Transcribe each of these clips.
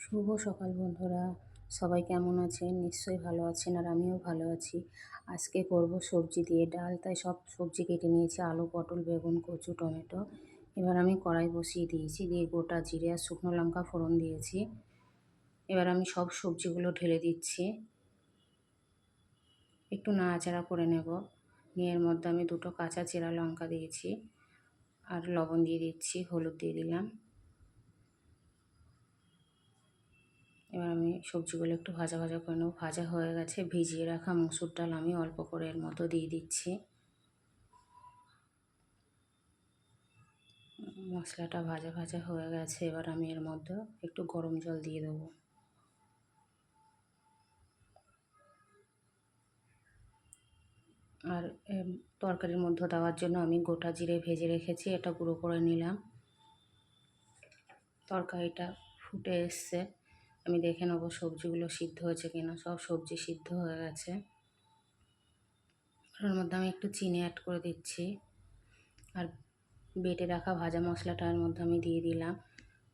শুভ সকাল বন্ধুরা, সবাই কেমন আছেন? নিশ্চয়ই ভালো আছেন, আর আমিও ভালো আছি। আজকে করব সবজি দিয়ে ডাল, তাই সব সবজি কেটে নিয়েছি, আলু, পটল, বেগুন, কচু, টমেটো। এবার আমি কড়াই বসিয়ে দিয়েছি, দিয়ে গোটা জিরে আর শুকনো লঙ্কা ফোড়ন দিয়েছি। এবার আমি সব সবজিগুলো ঢেলে দিচ্ছি, একটু নাড়াচাড়া করে নেব। নিয়ে এর মধ্যে আমি দুটো কাঁচা চেরা লঙ্কা দিয়েছি, আর লবণ দিয়ে দিচ্ছি, হলুদ দিয়ে দিলাম। এবার আমি সবজিগুলো একটু ভাজা ভাজা করে নেব। ভাজা হয়ে গেছে, ভিজিয়ে রাখা মসুর ডাল আমি অল্প করে এর মতো দিয়ে দিচ্ছি। মশলাটা ভাজা ভাজা হয়ে গেছে, এবার আমি এর মধ্যে একটু গরম জল দিয়ে দেবো। আর তরকারির মধ্যে দেওয়ার জন্য আমি গোটা জিরে ভেজে রেখেছি, এটা গুঁড়ো করে নিলাম। তরকারিটা ফুটে এসছে, আমি দেখে নেবো সবজিগুলো সিদ্ধ হয়েছে কিনা। সব সবজি সিদ্ধ হয়ে গেছে। ওর মধ্যে আমি একটু চিনি অ্যাড করে দিচ্ছি, আর বেটে রাখা ভাজা মশলাটা এর মধ্যে আমি দিয়ে দিলাম।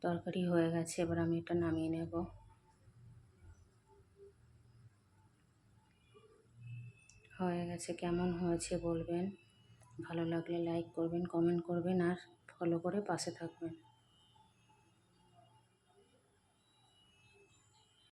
তরকারি হয়ে গেছে, এবার আমি এটা নামিয়ে নেব। হয়ে গেছে, কেমন হয়েছে বলবেন। ভালো লাগলে লাইক করবেন, কমেন্ট করবেন, আর ফলো করে পাশে থাকবেন।